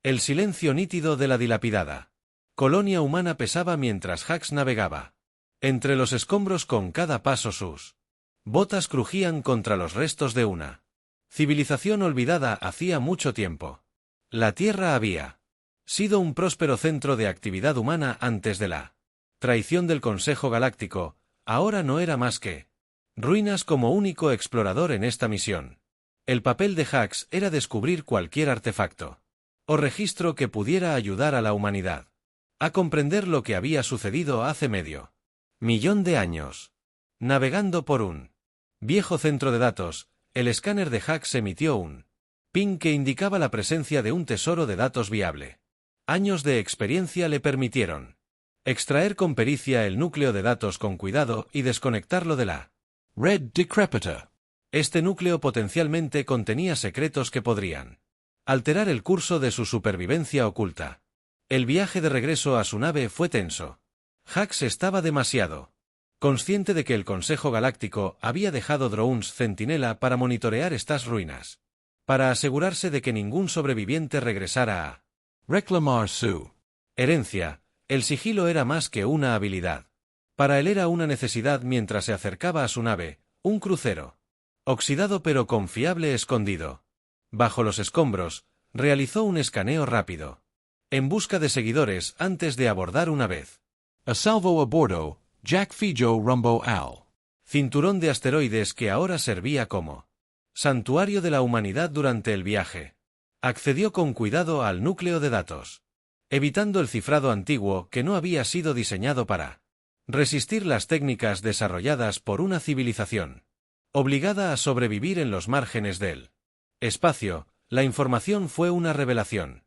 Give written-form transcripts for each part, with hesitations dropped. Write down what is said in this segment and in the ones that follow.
El silencio nítido de la dilapidada colonia humana pesaba mientras Hux navegaba. Entre los escombros con cada paso sus botas crujían contra los restos de una civilización olvidada hacía mucho tiempo. La Tierra había sido un próspero centro de actividad humana antes de la traición del Consejo Galáctico, ahora no era más que ruinas como único explorador en esta misión. El papel de Hux era descubrir cualquier artefacto o registro que pudiera ayudar a la humanidad a comprender lo que había sucedido hace medio millón de años. Navegando por un viejo centro de datos, el escáner de Hux emitió un ping que indicaba la presencia de un tesoro de datos viable. Años de experiencia le permitieron extraer con pericia el núcleo de datos con cuidado y desconectarlo de la red decrépita. Este núcleo potencialmente contenía secretos que podrían alterar el curso de su supervivencia oculta. El viaje de regreso a su nave fue tenso. Hux estaba demasiado consciente de que el Consejo Galáctico había dejado drones centinela para monitorear estas ruinas, para asegurarse de que ningún sobreviviente regresara a reclamar su herencia. El sigilo era más que una habilidad. Para él era una necesidad mientras se acercaba a su nave, un crucero oxidado pero confiable escondido bajo los escombros, realizó un escaneo rápido en busca de seguidores antes de abordar una vez. A salvo a bordo, Jack Fijo rumbo al cinturón de asteroides que ahora servía como santuario de la humanidad durante el viaje. Accedió con cuidado al núcleo de datos, evitando el cifrado antiguo que no había sido diseñado para resistir las técnicas desarrolladas por una civilización obligada a sobrevivir en los márgenes del espacio. La información fue una revelación.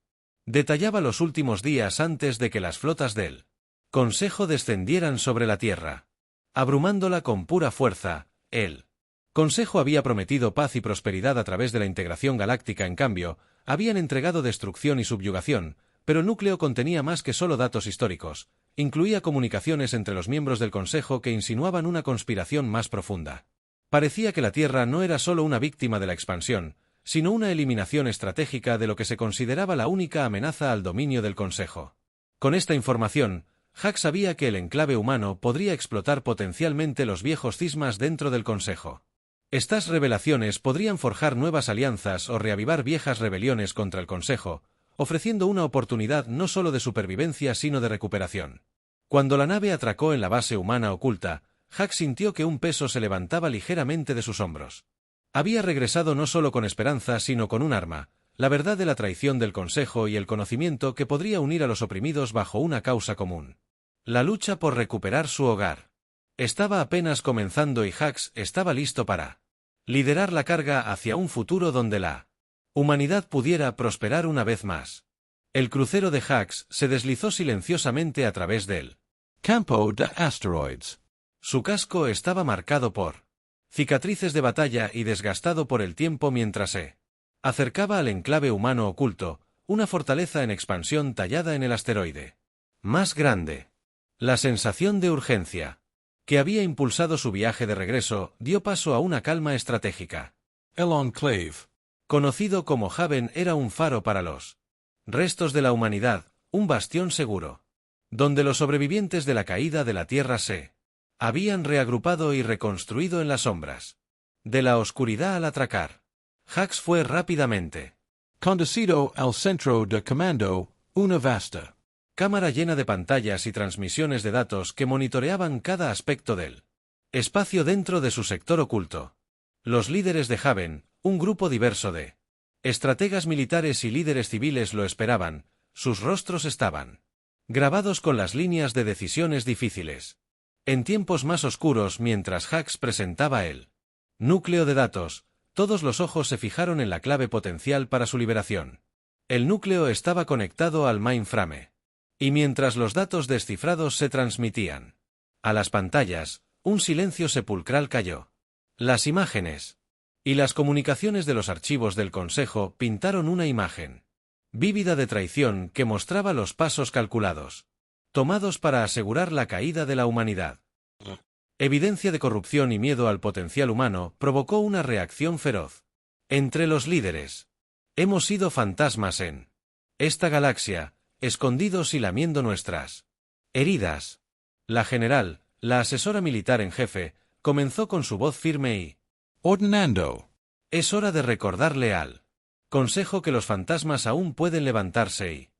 Detallaba los últimos días antes de que las flotas del Consejo descendieran sobre la Tierra, abrumándola con pura fuerza. El Consejo había prometido paz y prosperidad a través de la integración galáctica. En cambio, habían entregado destrucción y subyugación, pero el núcleo contenía más que solo datos históricos. Incluía comunicaciones entre los miembros del Consejo que insinuaban una conspiración más profunda. Parecía que la Tierra no era solo una víctima de la expansión, sino una eliminación estratégica de lo que se consideraba la única amenaza al dominio del Consejo. Con esta información, Hux sabía que el enclave humano podría explotar potencialmente los viejos cismas dentro del Consejo. Estas revelaciones podrían forjar nuevas alianzas o reavivar viejas rebeliones contra el Consejo, ofreciendo una oportunidad no solo de supervivencia sino de recuperación. Cuando la nave atracó en la base humana oculta, Hux sintió que un peso se levantaba ligeramente de sus hombros. Había regresado no solo con esperanza sino con un arma, la verdad de la traición del Consejo y el conocimiento que podría unir a los oprimidos bajo una causa común. La lucha por recuperar su hogar estaba apenas comenzando y Hux estaba listo para liderar la carga hacia un futuro donde la humanidad pudiera prosperar una vez más. El crucero de Hux se deslizó silenciosamente a través del campo de asteroides. Su casco estaba marcado por cicatrices de batalla y desgastado por el tiempo mientras se acercaba al enclave humano oculto, una fortaleza en expansión tallada en el asteroide más grande. La sensación de urgencia que había impulsado su viaje de regreso dio paso a una calma estratégica. El Enclave, conocido como Haven, era un faro para los restos de la humanidad, un bastión seguro, donde los sobrevivientes de la caída de la Tierra se habían reagrupado y reconstruido en las sombras de la oscuridad. Al atracar, Hux fue rápidamente conducido al centro de comando, una vasta cámara llena de pantallas y transmisiones de datos que monitoreaban cada aspecto del espacio dentro de su sector oculto. Los líderes de Haven, un grupo diverso de estrategas militares y líderes civiles, lo esperaban. Sus rostros estaban grabados con las líneas de decisiones difíciles. En tiempos más oscuros, mientras Hux presentaba el núcleo de datos, todos los ojos se fijaron en la clave potencial para su liberación. El núcleo estaba conectado al mainframe, y mientras los datos descifrados se transmitían a las pantallas, un silencio sepulcral cayó. Las imágenes y las comunicaciones de los archivos del Consejo pintaron una imagen vívida de traición que mostraba los pasos calculados tomados para asegurar la caída de la humanidad. Evidencia de corrupción y miedo al potencial humano provocó una reacción feroz entre los líderes. Hemos sido fantasmas en Esta galaxia, escondidos y lamiendo nuestras heridas. La general, la asesora militar en jefe, comenzó con su voz firme y Ordinando. es hora de recordarle al Consejo que los fantasmas aún pueden levantarse y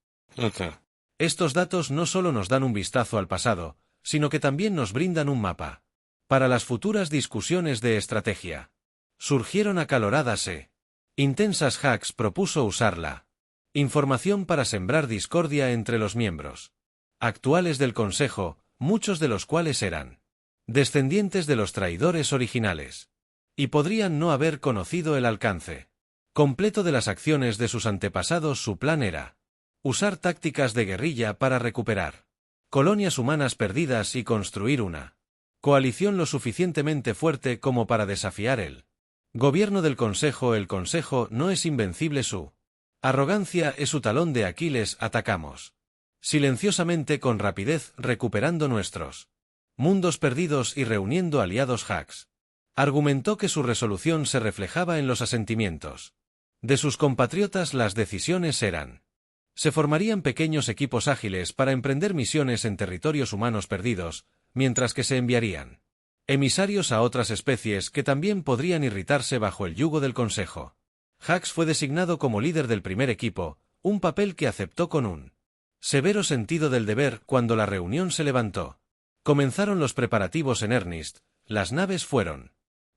estos datos no solo nos dan un vistazo al pasado, sino que también nos brindan un mapa para las futuras discusiones de estrategia. Surgieron acaloradas e intensas. Hux propuso usarla información para sembrar discordia entre los miembros actuales del Consejo, muchos de los cuales eran descendientes de los traidores originales, y podrían no haber conocido el alcance completo de las acciones de sus antepasados. Su plan era usar tácticas de guerrilla para recuperar colonias humanas perdidas y construir una coalición lo suficientemente fuerte como para desafiar el gobierno del Consejo. El Consejo no es invencible, su arrogancia es su talón de Aquiles. Atacamos silenciosamente con rapidez, recuperando nuestros mundos perdidos y reuniendo aliados. Hux argumentó que su resolución se reflejaba en los asentimientos de sus compatriotas. Las decisiones eran: se formarían pequeños equipos ágiles para emprender misiones en territorios humanos perdidos, mientras que se enviarían emisarios a otras especies que también podrían irritarse bajo el yugo del Consejo. Hux fue designado como líder del primer equipo, un papel que aceptó con un severo sentido del deber. Cuando la reunión se levantó, comenzaron los preparativos en Ernest. Las naves fueron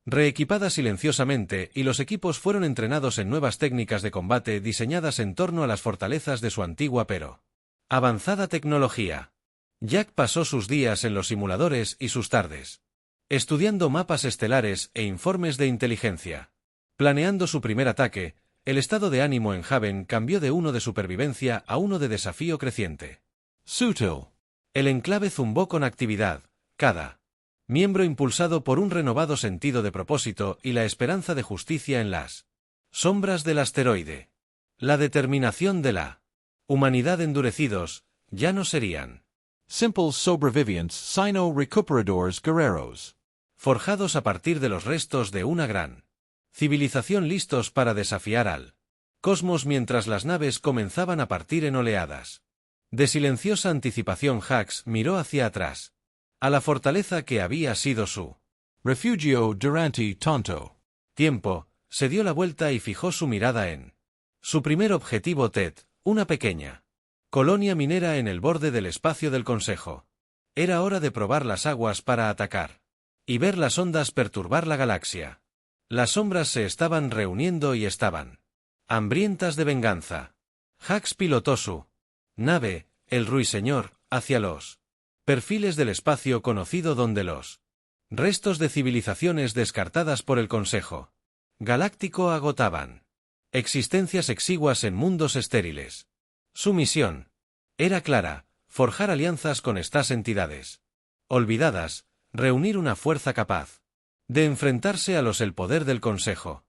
reequipadas silenciosamente y los equipos fueron entrenados en nuevas técnicas de combate diseñadas en torno a las fortalezas de su antigua pero avanzada tecnología. Jack pasó sus días en los simuladores y sus tardes estudiando mapas estelares e informes de inteligencia. Planeando su primer ataque, el estado de ánimo en Haven cambió de uno de supervivencia a uno de desafío creciente. Sutil. El enclave zumbó con actividad, cada miembro impulsado por un renovado sentido de propósito y la esperanza de justicia en las sombras del asteroide. La determinación de la humanidad. Endurecidos, ya no serían Simple sobrevivients sino recuperadores guerreros. forjados a partir de los restos de una gran civilización, listos para desafiar al cosmos. Mientras las naves comenzaban a partir en oleadas de silenciosa anticipación, Hux miró hacia atrás, a la fortaleza que había sido su Refugio durante tanto tiempo. Se dio la vuelta y fijó su mirada en su primer objetivo, Ted, una pequeña colonia minera en el borde del espacio del Consejo. Era hora de probar las aguas para atacar y ver las ondas perturbar la galaxia. Las sombras se estaban reuniendo y estaban hambrientas de venganza. Hux pilotó su nave, el Ruiseñor, hacia los perfiles del espacio conocido, donde los restos de civilizaciones descartadas por el Consejo Galáctico agotaban existencias exiguas en mundos estériles. Su misión era clara: forjar alianzas con estas entidades olvidadas, reunir una fuerza capaz de enfrentarse a el poder del Consejo.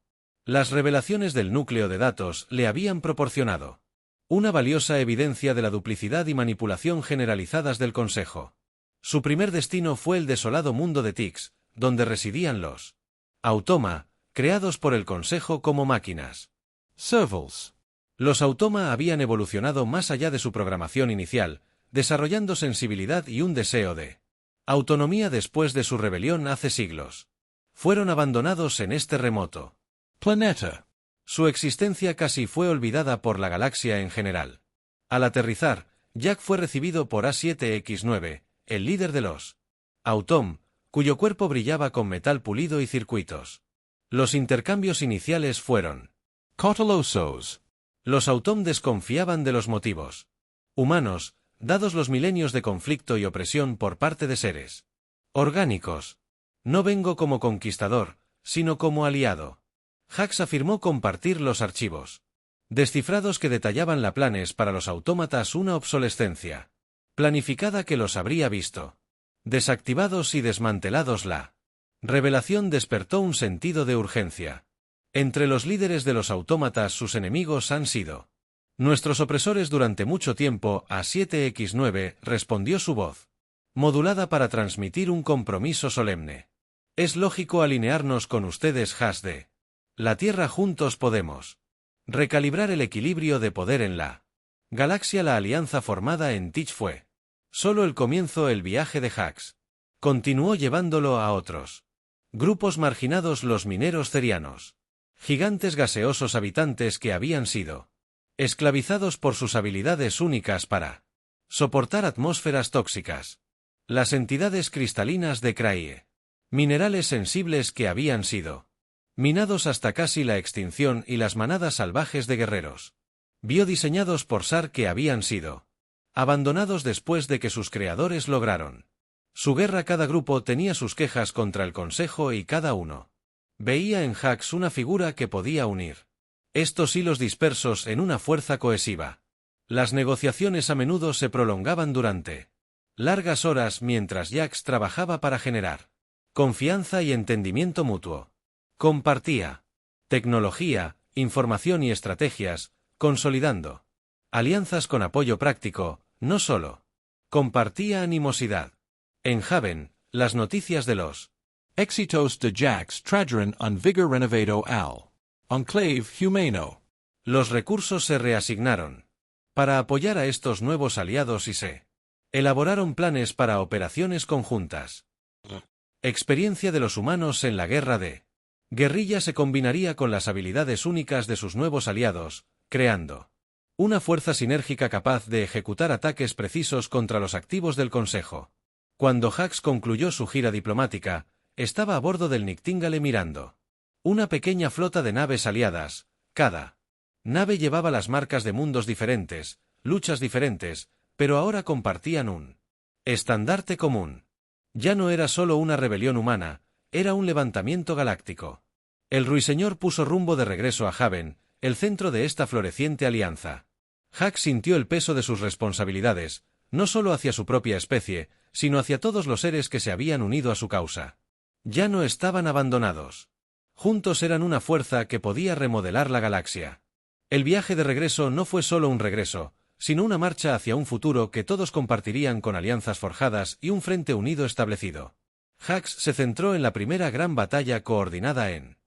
Las revelaciones del núcleo de datos le habían proporcionado una valiosa evidencia de la duplicidad y manipulación generalizadas del Consejo. Su primer destino fue el desolado mundo de Tix, donde residían los Automa, creados por el Consejo como máquinas. Servals. Los Automa habían evolucionado más allá de su programación inicial, desarrollando sensibilidad y un deseo de autonomía después de su rebelión hace siglos. Fueron abandonados en este remoto Planeta. Su existencia casi fue olvidada por la galaxia en general. Al aterrizar, Jack fue recibido por A7X9, el líder de los Autom, cuyo cuerpo brillaba con metal pulido y circuitos. Los intercambios iniciales fueron Cautelosos. Los Autom desconfiaban de los motivos humanos, dados los milenios de conflicto y opresión por parte de seres orgánicos. No vengo como conquistador, sino como aliado. Hux afirmó compartir los archivos descifrados que detallaban la planes para los autómatas, una obsolescencia planificada que los habría visto desactivados y desmantelados. La revelación despertó un sentido de urgencia. Entre los líderes de los autómatas, sus enemigos han sido nuestros opresores durante mucho tiempo. A7X9 respondió, su voz modulada para transmitir un compromiso solemne. Es lógico alinearnos con ustedes, Hasde. La Tierra. Juntos podemos recalibrar el equilibrio de poder en la Galaxia. La alianza formada en Teach fue solo el comienzo. El viaje de Hax continuó llevándolo a otros grupos marginados, los mineros cerianos, gigantes gaseosos habitantes que habían sido esclavizados por sus habilidades únicas para soportar atmósferas tóxicas, las entidades cristalinas de Kraie, minerales sensibles que habían sido minados hasta casi la extinción, y las manadas salvajes de guerreros biodiseñados por SAR que habían sido abandonados después de que sus creadores lograron su guerra. Cada grupo tenía sus quejas contra el Consejo y cada uno veía en Hax una figura que podía unir estos hilos dispersos en una fuerza cohesiva. Las negociaciones a menudo se prolongaban durante largas horas mientras Jax trabajaba para generar confianza y entendimiento mutuo. Compartía tecnología, información y estrategias, consolidando alianzas con apoyo práctico, no solo compartía animosidad. En Haven, las noticias de los Éxitos de Jax trajeron un vigor renovado al enclave humano. Los recursos se reasignaron para apoyar a estos nuevos aliados y se elaboraron planes para operaciones conjuntas. Experiencia de los humanos en la guerra de guerrilla se combinaría con las habilidades únicas de sus nuevos aliados, creando una fuerza sinérgica capaz de ejecutar ataques precisos contra los activos del Consejo. Cuando Hax concluyó su gira diplomática, estaba a bordo del Nightingale mirando una pequeña flota de naves aliadas. Cada nave llevaba las marcas de mundos diferentes, luchas diferentes, pero ahora compartían un estandarte común. Ya no era solo una rebelión humana, era un levantamiento galáctico. El ruiseñor puso rumbo de regreso a Haven, el centro de esta floreciente alianza. Hax sintió el peso de sus responsabilidades, no solo hacia su propia especie, sino hacia todos los seres que se habían unido a su causa. Ya no estaban abandonados. Juntos eran una fuerza que podía remodelar la galaxia. El viaje de regreso no fue solo un regreso, sino una marcha hacia un futuro que todos compartirían con alianzas forjadas y un frente unido establecido. Hax se centró en la primera gran batalla coordinada en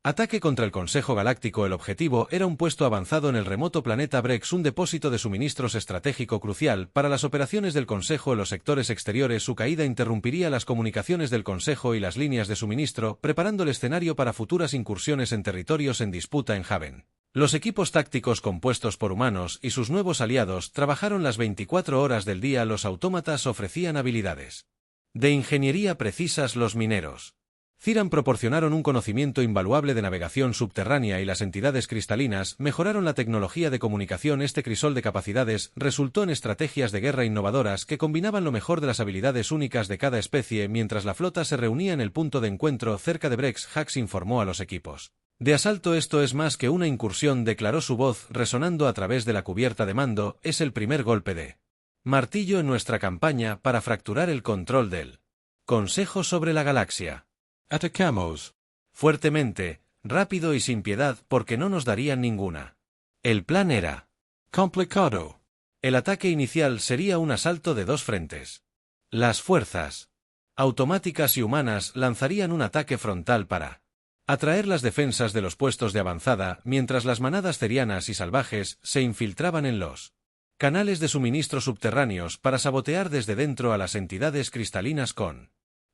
ataque contra el Consejo Galáctico. El objetivo era un puesto avanzado en el remoto planeta Brex, un depósito de suministros estratégico crucial para las operaciones del Consejo en los sectores exteriores. Su caída interrumpiría las comunicaciones del Consejo y las líneas de suministro, preparando el escenario para futuras incursiones en territorios en disputa en Haven. Los equipos tácticos compuestos por humanos y sus nuevos aliados trabajaron las 24 horas del día. Los autómatas ofrecían habilidades de ingeniería precisas. Los mineros Ciran proporcionaron un conocimiento invaluable de navegación subterránea y las entidades cristalinas mejoraron la tecnología de comunicación. Este crisol de capacidades resultó en estrategias de guerra innovadoras que combinaban lo mejor de las habilidades únicas de cada especie. Mientras la flota se reunía en el punto de encuentro cerca de Brex, Hax informó a los equipos de asalto: esto es más que una incursión, declaró, su voz resonando a través de la cubierta de mando. Es el primer golpe de martillo en nuestra campaña para fracturar el control del Consejo sobre la galaxia. Atacamos Fuertemente, rápido y sin piedad, porque no nos darían ninguna. El plan era complicado. El ataque inicial sería un asalto de dos frentes. Las fuerzas automáticas y humanas lanzarían un ataque frontal para atraer las defensas de los puestos de avanzada, mientras las manadas cerianas y salvajes se infiltraban en los canales de suministro subterráneos para sabotear desde dentro a las entidades cristalinas con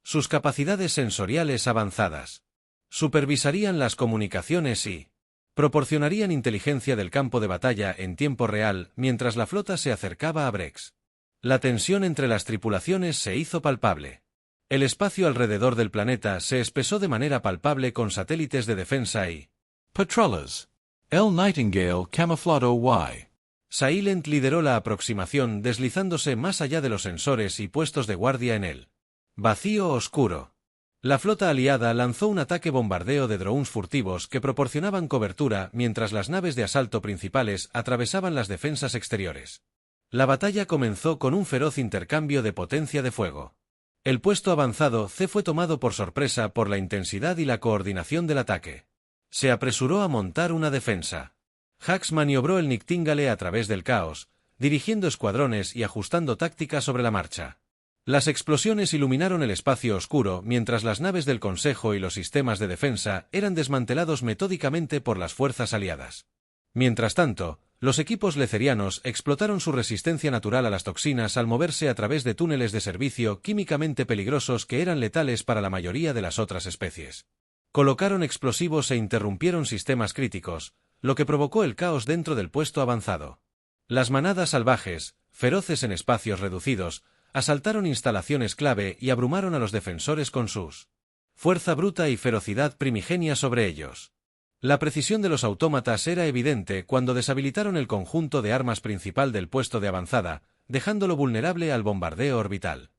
sus capacidades sensoriales avanzadas. Supervisarían las comunicaciones y proporcionarían inteligencia del campo de batalla en tiempo real mientras la flota se acercaba a Brex. La tensión entre las tripulaciones se hizo palpable. El espacio alrededor del planeta se espesó de manera palpable con satélites de defensa y patrolas. El Nightingale camuflado Y. Silent lideró la aproximación, deslizándose más allá de los sensores y puestos de guardia en él. Vacío oscuro. La flota aliada lanzó un ataque bombardeo de drones furtivos que proporcionaban cobertura mientras las naves de asalto principales atravesaban las defensas exteriores. La batalla comenzó con un feroz intercambio de potencia de fuego. El puesto avanzado C fue tomado por sorpresa por la intensidad y la coordinación del ataque. Se apresuró a montar una defensa. Hax maniobró el Nightingale a través del caos, dirigiendo escuadrones y ajustando táctica sobre la marcha. Las explosiones iluminaron el espacio oscuro mientras las naves del Consejo y los sistemas de defensa eran desmantelados metódicamente por las fuerzas aliadas. Mientras tanto, los equipos lecerianos explotaron su resistencia natural a las toxinas al moverse a través de túneles de servicio químicamente peligrosos que eran letales para la mayoría de las otras especies. Colocaron explosivos e interrumpieron sistemas críticos, lo que provocó el caos dentro del puesto avanzado. Las manadas salvajes, feroces en espacios reducidos, asaltaron instalaciones clave y abrumaron a los defensores con sus fuerza bruta y ferocidad primigenia sobre ellos. La precisión de los autómatas era evidente cuando deshabilitaron el conjunto de armas principal del puesto de avanzada, dejándolo vulnerable al bombardeo orbital.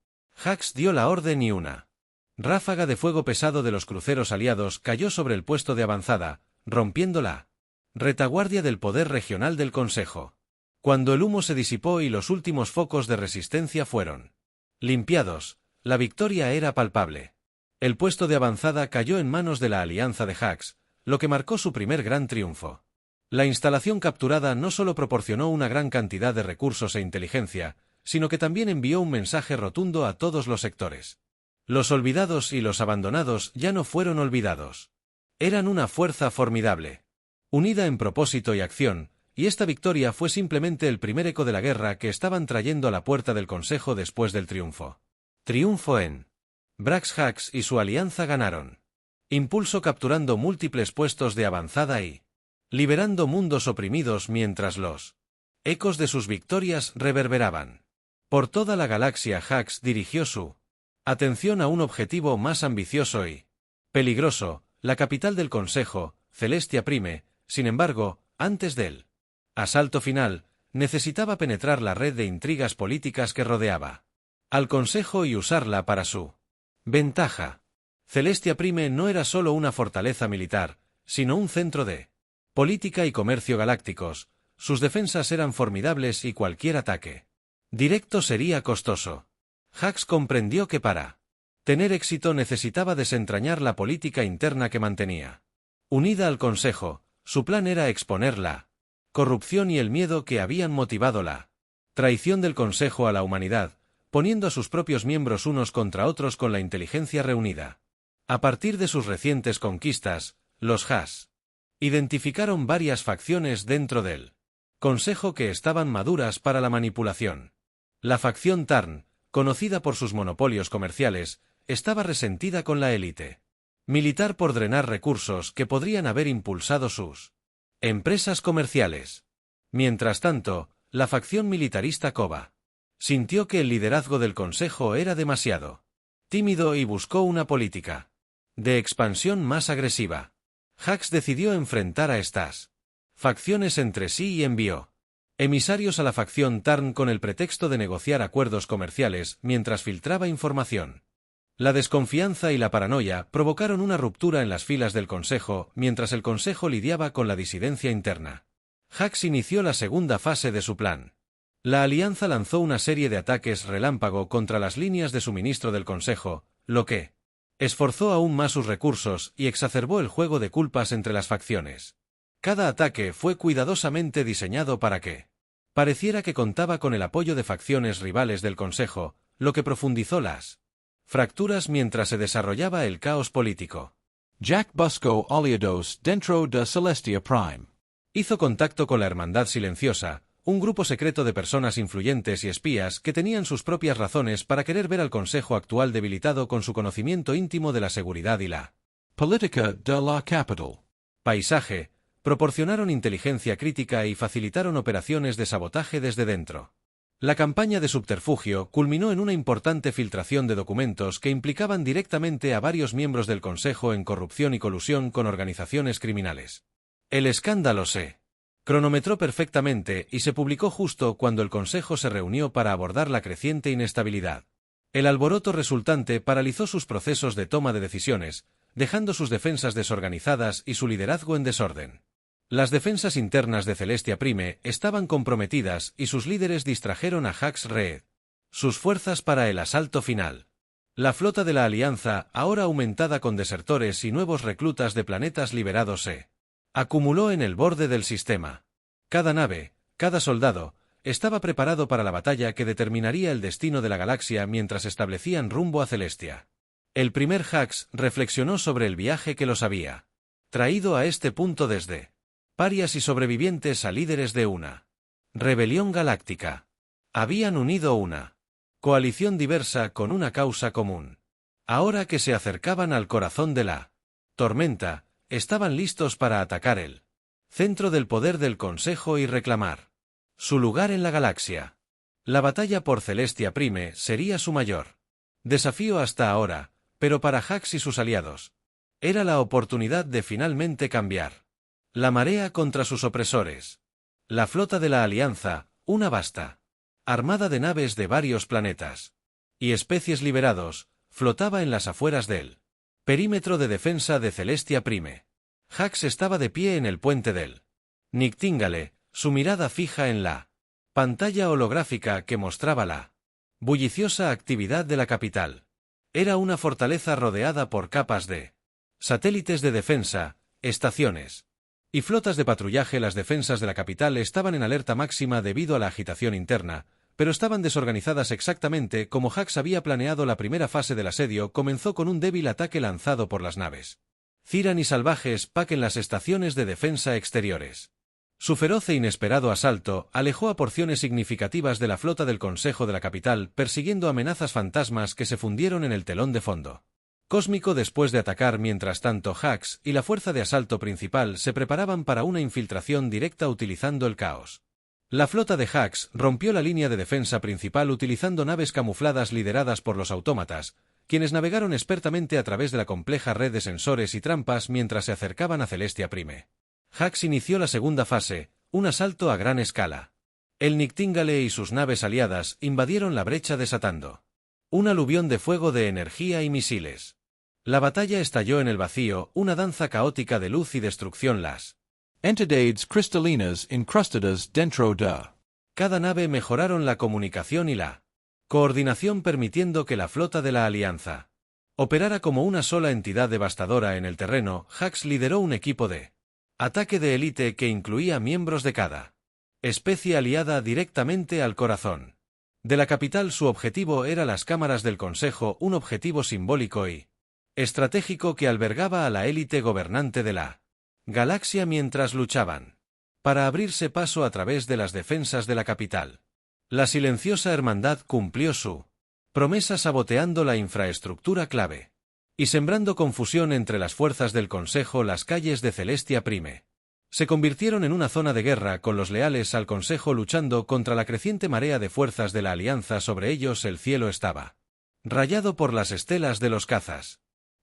Hax dio la orden y una ráfaga de fuego pesado de los cruceros aliados cayó sobre el puesto de avanzada, rompiendo la retaguardia del poder regional del Consejo. Cuando el humo se disipó y los últimos focos de resistencia fueron limpiados, la victoria era palpable. El puesto de avanzada cayó en manos de la alianza de Hax, lo que marcó su primer gran triunfo. La instalación capturada no solo proporcionó una gran cantidad de recursos e inteligencia, sino que también envió un mensaje rotundo a todos los sectores. Los olvidados y los abandonados ya no fueron olvidados. Eran una fuerza formidable, unida en propósito y acción, y esta victoria fue simplemente el primer eco de la guerra que estaban trayendo a la puerta del Consejo después del triunfo. Triunfo en Brax. Hax y su alianza ganaron impulso capturando múltiples puestos de avanzada y liberando mundos oprimidos mientras los ecos de sus victorias reverberaban. Por toda la galaxia Hax dirigió su atención a un objetivo más ambicioso y peligroso, la capital del Consejo, Celestia Prime. Sin embargo, antes del asalto final, necesitaba penetrar la red de intrigas políticas que rodeaba al Consejo y usarla para su ventaja. Celestia Prime no era solo una fortaleza militar, sino un centro de política y comercio galácticos. Sus defensas eran formidables y cualquier ataque directo sería costoso. Hax comprendió que para tener éxito necesitaba desentrañar la política interna que mantenía unida al Consejo. Su plan era exponer la corrupción y el miedo que habían motivado la traición del Consejo a la humanidad, poniendo a sus propios miembros unos contra otros con la inteligencia reunida. A partir de sus recientes conquistas, los Hax identificaron varias facciones dentro del Consejo que estaban maduras para la manipulación. La facción Tarn, conocida por sus monopolios comerciales, estaba resentida con la élite militar por drenar recursos que podrían haber impulsado sus empresas comerciales. Mientras tanto, la facción militarista Kova sintió que el liderazgo del Consejo era demasiado tímido y buscó una política de expansión más agresiva. Hax decidió enfrentar a estas facciones entre sí y envió emisarios a la facción Tarn con el pretexto de negociar acuerdos comerciales mientras filtraba información. La desconfianza y la paranoia provocaron una ruptura en las filas del Consejo mientras el Consejo lidiaba con la disidencia interna. Hax inició la segunda fase de su plan. La alianza lanzó una serie de ataques relámpago contra las líneas de suministro del Consejo, lo que esforzó aún más sus recursos y exacerbó el juego de culpas entre las facciones. Cada ataque fue cuidadosamente diseñado para que pareciera que contaba con el apoyo de facciones rivales del Consejo, lo que profundizó las fracturas mientras se desarrollaba el caos político. Jack buscó aliados dentro de Celestia Prime. Hizo contacto con la Hermandad Silenciosa, un grupo secreto de personas influyentes y espías que tenían sus propias razones para querer ver al Consejo actual debilitado con su conocimiento íntimo de la seguridad y la política de la capital. Paisaje, proporcionaron inteligencia crítica y facilitaron operaciones de sabotaje desde dentro. La campaña de subterfugio culminó en una importante filtración de documentos que implicaban directamente a varios miembros del Consejo en corrupción y colusión con organizaciones criminales. El escándalo se cronometró perfectamente y se publicó justo cuando el Consejo se reunió para abordar la creciente inestabilidad. El alboroto resultante paralizó sus procesos de toma de decisiones, dejando sus defensas desorganizadas y su liderazgo en desorden. Las defensas internas de Celestia Prime estaban comprometidas y sus líderes distrajeron a Hax Red sus fuerzas para el asalto final. La flota de la Alianza, ahora aumentada con desertores y nuevos reclutas de planetas liberados, se acumuló en el borde del sistema. Cada nave, cada soldado, estaba preparado para la batalla que determinaría el destino de la galaxia mientras establecían rumbo a Celestia. El primer Hax reflexionó sobre el viaje que los había traído a este punto desde parias y sobrevivientes a líderes de una rebelión galáctica. Habían unido una coalición diversa con una causa común. Ahora que se acercaban al corazón de la tormenta, estaban listos para atacar el centro del poder del Consejo y reclamar su lugar en la galaxia. La batalla por Celestia Prime sería su mayor desafío hasta ahora, pero para Hax y sus aliados era la oportunidad de finalmente cambiar la marea contra sus opresores. La flota de la Alianza, una vasta armada de naves de varios planetas y especies liberados, flotaba en las afueras del perímetro de defensa de Celestia Prime. Hax estaba de pie en el puente del Nictingale, su mirada fija en la pantalla holográfica que mostraba la bulliciosa actividad de la capital. Era una fortaleza rodeada por capas de satélites de defensa, estaciones y flotas de patrullaje. Las defensas de la capital estaban en alerta máxima debido a la agitación interna, pero estaban desorganizadas exactamente como Hax había planeado. La primera fase del asedio comenzó con un débil ataque lanzado por las naves Ciran y salvajes Pac en las estaciones de defensa exteriores. Su feroz e inesperado asalto alejó a porciones significativas de la flota del Consejo de la capital, persiguiendo amenazas fantasmas que se fundieron en el telón de fondo cósmico. Después de atacar, mientras tanto, Hax y la fuerza de asalto principal se preparaban para una infiltración directa utilizando el caos. La flota de Hax rompió la línea de defensa principal utilizando naves camufladas lideradas por los autómatas, quienes navegaron expertamente a través de la compleja red de sensores y trampas mientras se acercaban a Celestia Prime. Hax inició la segunda fase, un asalto a gran escala. El Nictingale y sus naves aliadas invadieron la brecha desatando un aluvión de fuego de energía y misiles. La batalla estalló en el vacío, una danza caótica de luz y destrucción. Las entidades cristalinas incrustadas dentro de cada nave mejoraron la comunicación y la coordinación, permitiendo que la flota de la Alianza operara como una sola entidad devastadora en el terreno. Hax lideró un equipo de ataque de élite que incluía miembros de cada especie aliada directamente al corazón de la capital. Su objetivo era las cámaras del Consejo, un objetivo simbólico y estratégico que albergaba a la élite gobernante de la galaxia mientras luchaban para abrirse paso a través de las defensas de la capital. La silenciosa hermandad cumplió su promesa saboteando la infraestructura clave y sembrando confusión entre las fuerzas del Consejo. Las calles de Celestia Prime se convirtieron en una zona de guerra, con los leales al Consejo luchando contra la creciente marea de fuerzas de la Alianza sobre ellos. El cielo estaba rayado por las estelas de los cazas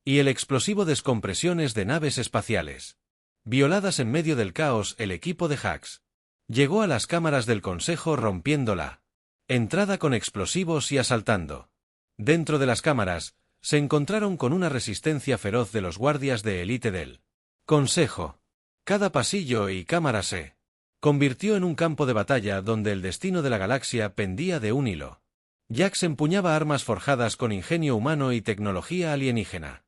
y el explosivo descompresiones de naves espaciales violadas. En medio del caos, el equipo de Hax llegó a las cámaras del Consejo rompiendo la entrada con explosivos y asaltando. Dentro de las cámaras, se encontraron con una resistencia feroz de los guardias de élite del Consejo. Cada pasillo y cámara se convirtió en un campo de batalla donde el destino de la galaxia pendía de un hilo. Jax empuñaba armas forjadas con ingenio humano y tecnología alienígena.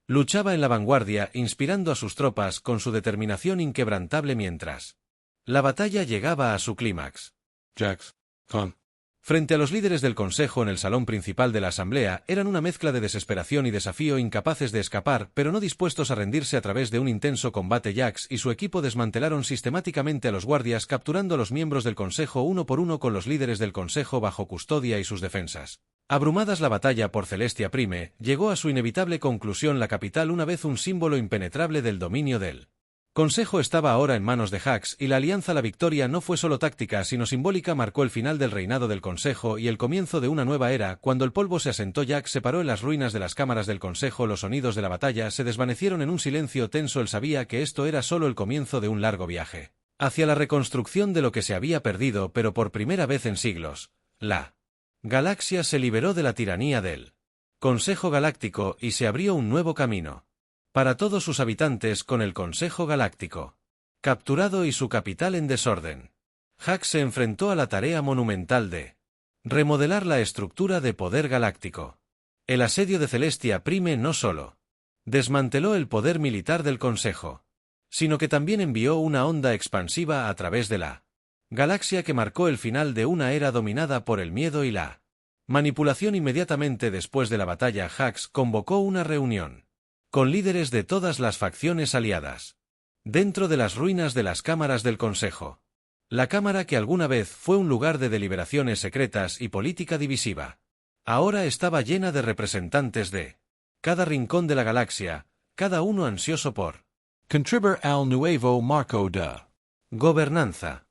Luchaba en la vanguardia, inspirando a sus tropas con su determinación inquebrantable mientras la batalla llegaba a su clímax. Jax, con Frente a los líderes del Consejo en el salón principal de la Asamblea, eran una mezcla de desesperación y desafío, incapaces de escapar, pero no dispuestos a rendirse a través de un intenso combate. Jax y su equipo desmantelaron sistemáticamente a los guardias, capturando a los miembros del Consejo uno por uno, con los líderes del Consejo bajo custodia y sus defensas. Abrumadas, la batalla por Celestia Prime llegó a su inevitable conclusión. La capital, una vez un símbolo impenetrable del dominio del Consejo, estaba ahora en manos de Hax y la Alianza. La victoria no fue solo táctica sino simbólica. Marcó el final del reinado del Consejo y el comienzo de una nueva era. Cuando el polvo se asentó, Jax se paró en las ruinas de las cámaras del Consejo. Los sonidos de la batalla se desvanecieron en un silencio tenso. Él sabía que esto era solo el comienzo de un largo viaje hacia la reconstrucción de lo que se había perdido, pero por primera vez en siglos, la galaxia se liberó de la tiranía del Consejo Galáctico y se abrió un nuevo camino para todos sus habitantes. Con el Consejo Galáctico capturado y su capital en desorden, Hax se enfrentó a la tarea monumental de remodelar la estructura de poder galáctico. El asedio de Celestia Prime no solo desmanteló el poder militar del Consejo, sino que también envió una onda expansiva a través de la galaxia que marcó el final de una era dominada por el miedo y la manipulación. Inmediatamente después de la batalla, Hax convocó una reunión con líderes de todas las facciones aliadas. dentro de las ruinas de las cámaras del Consejo. La cámara que alguna vez fue un lugar de deliberaciones secretas y política divisiva. Ahora estaba llena de representantes de cada rincón de la galaxia, cada uno ansioso por contribuir al nuevo marco de gobernanza.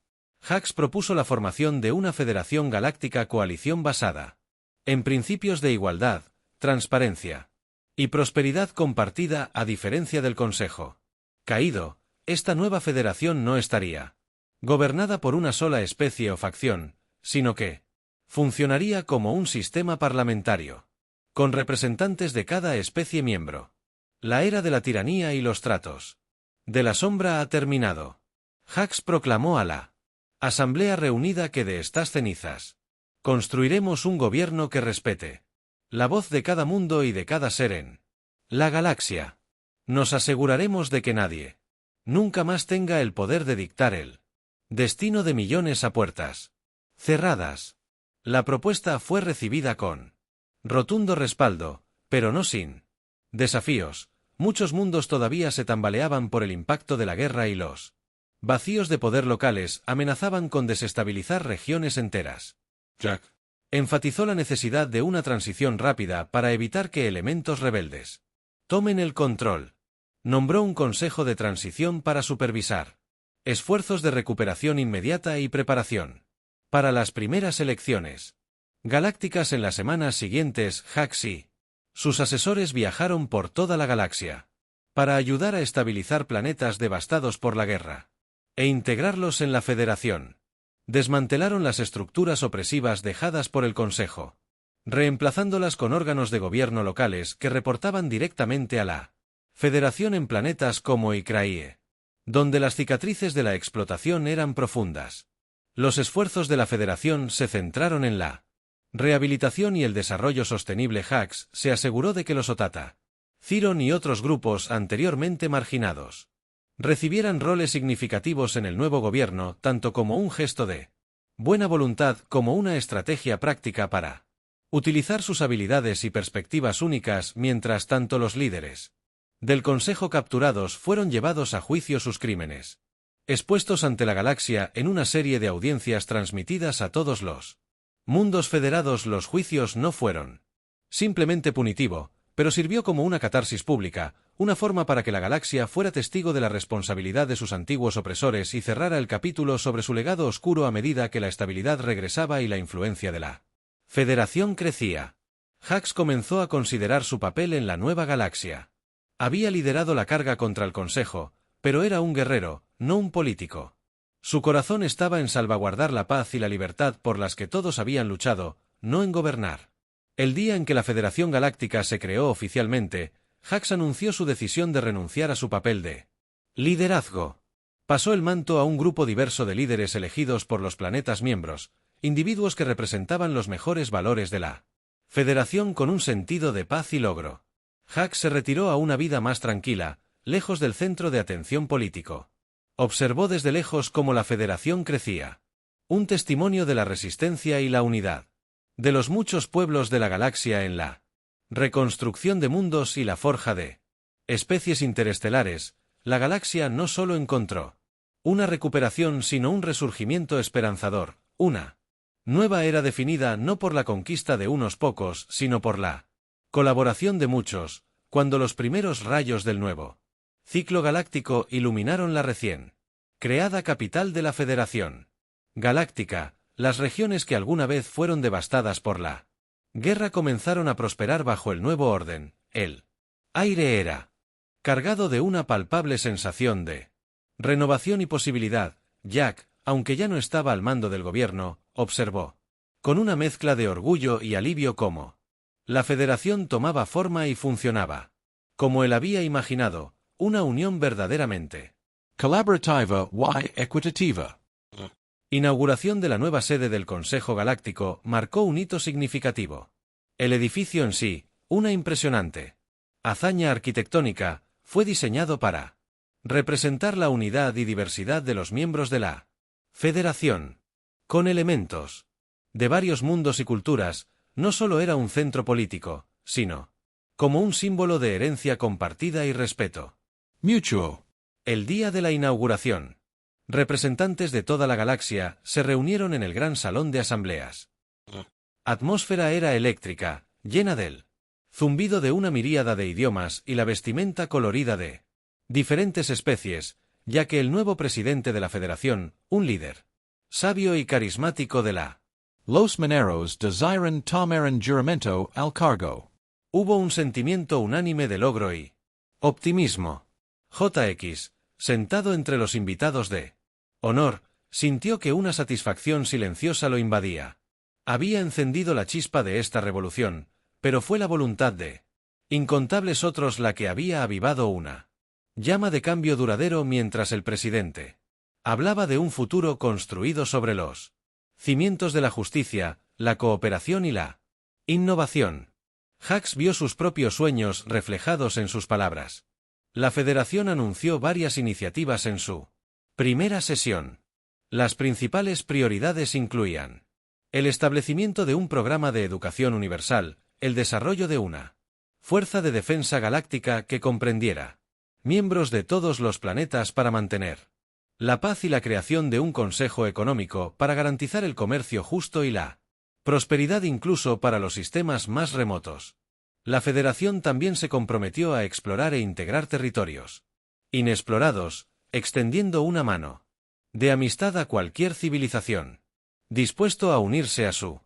Hux propuso la formación de una federación galáctica coalición basada en principios de igualdad, transparencia y prosperidad compartida a diferencia del Consejo. Caído, esta nueva federación no estaría gobernada por una sola especie o facción, sino que funcionaría como un sistema parlamentario, con representantes de cada especie miembro. La era de la tiranía y los tratos de la sombra ha terminado. Hux proclamó a la Asamblea reunida que de estas cenizas construiremos un gobierno que respete la voz de cada mundo y de cada ser en la galaxia. Nos aseguraremos de que nadie nunca más tenga el poder de dictar el destino de millones a puertas cerradas. La propuesta fue recibida con rotundo respaldo, pero no sin desafíos. Muchos mundos todavía se tambaleaban por el impacto de la guerra y los vacíos de poder locales amenazaban con desestabilizar regiones enteras. Jack Enfatizó la necesidad de una transición rápida para evitar que elementos rebeldes tomen el control. Nombró un consejo de transición para supervisar esfuerzos de recuperación inmediata y preparación para las primeras elecciones galácticas en las semanas siguientes. Hux y sus asesores viajaron por toda la galaxia para ayudar a estabilizar planetas devastados por la guerra e integrarlos en la Federación. Desmantelaron las estructuras opresivas dejadas por el Consejo, reemplazándolas con órganos de gobierno locales que reportaban directamente a la Federación en planetas como Ikraie, donde las cicatrices de la explotación eran profundas. Los esfuerzos de la Federación se centraron en la rehabilitación y el desarrollo sostenible. Hux se aseguró de que los Otata, Ciron y otros grupos anteriormente marginados recibieran roles significativos en el nuevo gobierno, tanto como un gesto de buena voluntad como una estrategia práctica para utilizar sus habilidades y perspectivas únicas. Mientras tanto, los líderes del Consejo capturados fueron llevados a juicio sus crímenes, expuestos ante la galaxia en una serie de audiencias transmitidas a todos los mundos federados. Los juicios no fueron simplemente punitivo, pero sirvió como una catarsis pública, una forma para que la galaxia fuera testigo de la responsabilidad de sus antiguos opresores y cerrara el capítulo sobre su legado oscuro a medida que la estabilidad regresaba y la influencia de la Federación crecía. Hux comenzó a considerar su papel en la nueva galaxia. Había liderado la carga contra el Consejo, pero era un guerrero, no un político. Su corazón estaba en salvaguardar la paz y la libertad por las que todos habían luchado, no en gobernar. El día en que la Federación Galáctica se creó oficialmente, Hux anunció su decisión de renunciar a su papel de liderazgo. Pasó el manto a un grupo diverso de líderes elegidos por los planetas miembros, individuos que representaban los mejores valores de la Federación con un sentido de paz y logro. Hux se retiró a una vida más tranquila, lejos del centro de atención político. Observó desde lejos cómo la Federación crecía. Un testimonio de la resistencia y la unidad de los muchos pueblos de la galaxia en la reconstrucción de mundos y la forja de especies interestelares. La galaxia no solo encontró una recuperación sino un resurgimiento esperanzador, una nueva era definida no por la conquista de unos pocos sino por la colaboración de muchos. Cuando los primeros rayos del nuevo ciclo galáctico iluminaron la recién creada capital de la Federación Galáctica, las regiones que alguna vez fueron devastadas por la guerra comenzaron a prosperar bajo el nuevo orden. El aire era cargado de una palpable sensación de renovación y posibilidad. Jack, aunque ya no estaba al mando del gobierno, observó con una mezcla de orgullo y alivio cómo la Federación tomaba forma y funcionaba como él había imaginado, una unión verdaderamente colaborativa y equitativa. Inauguración de la nueva sede del Consejo Galáctico marcó un hito significativo. El edificio en sí, una impresionante hazaña arquitectónica, fue diseñado para representar la unidad y diversidad de los miembros de la Federación. Con elementos de varios mundos y culturas, no solo era un centro político, sino como un símbolo de herencia compartida y respeto Mutuo. El día de la inauguración. Representantes de toda la galaxia se reunieron en el gran salón de asambleas. Atmósfera era eléctrica, llena del zumbido de una miríada de idiomas y la vestimenta colorida de diferentes especies, ya que el nuevo presidente de la Federación, un líder sabio y carismático de la Los Mineros desiren tomaren juramento al cargo. Hubo un sentimiento unánime de logro y optimismo. JX, sentado entre los invitados de honor, sintió que una satisfacción silenciosa lo invadía. Había encendido la chispa de esta revolución, pero fue la voluntad de incontables otros la que había avivado una llama de cambio duradero mientras el presidente hablaba de un futuro construido sobre los cimientos de la justicia, la cooperación y la innovación. Hux vio sus propios sueños reflejados en sus palabras. La Federación anunció varias iniciativas en su primera sesión. Las principales prioridades incluían el establecimiento de un programa de educación universal, el desarrollo de una fuerza de defensa galáctica que comprendiera miembros de todos los planetas para mantener la paz y la creación de un consejo económico para garantizar el comercio justo y la prosperidad incluso para los sistemas más remotos. La Federación también se comprometió a explorar e integrar territorios inexplorados, extendiendo una mano de amistad a cualquier civilización dispuesto a unirse a su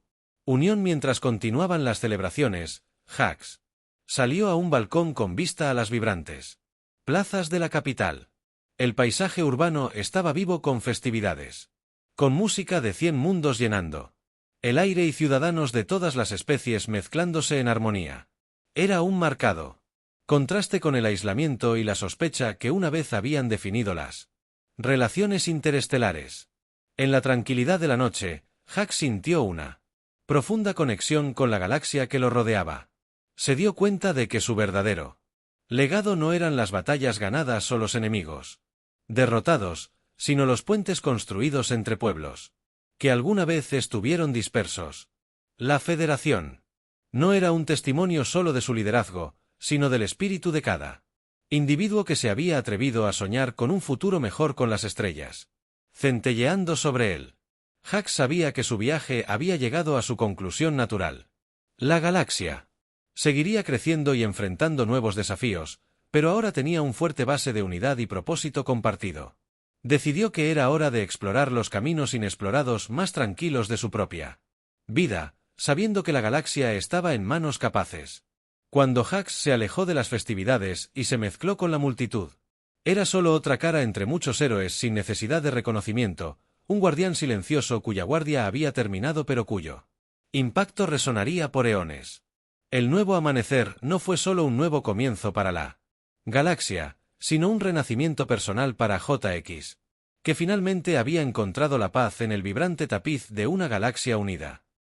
unión. Mientras continuaban las celebraciones, Hux salió a un balcón con vista a las vibrantes plazas de la capital. El paisaje urbano estaba vivo con festividades, con música de 100 mundos llenando el aire y ciudadanos de todas las especies mezclándose en armonía. Era un marcado contraste con el aislamiento y la sospecha que una vez habían definido las relaciones interestelares. En la tranquilidad de la noche, Hux sintió una profunda conexión con la galaxia que lo rodeaba. Se dio cuenta de que su verdadero legado no eran las batallas ganadas o los enemigos derrotados, sino los puentes construidos entre pueblos que alguna vez estuvieron dispersos. La Federación no era un testimonio solo de su liderazgo, sino del espíritu de cada individuo que se había atrevido a soñar con un futuro mejor con las estrellas centelleando sobre él. Hux sabía que su viaje había llegado a su conclusión natural. La galaxia seguiría creciendo y enfrentando nuevos desafíos, pero ahora tenía un fuerte base de unidad y propósito compartido. Decidió que era hora de explorar los caminos inexplorados más tranquilos de su propia vida, sabiendo que la galaxia estaba en manos capaces. Cuando Hux se alejó de las festividades y se mezcló con la multitud, era solo otra cara entre muchos héroes sin necesidad de reconocimiento, un guardián silencioso cuya guardia había terminado pero cuyo impacto resonaría por eones. El nuevo amanecer no fue solo un nuevo comienzo para la galaxia, sino un renacimiento personal para JX, que finalmente había encontrado la paz en el vibrante tapiz de una galaxia unida.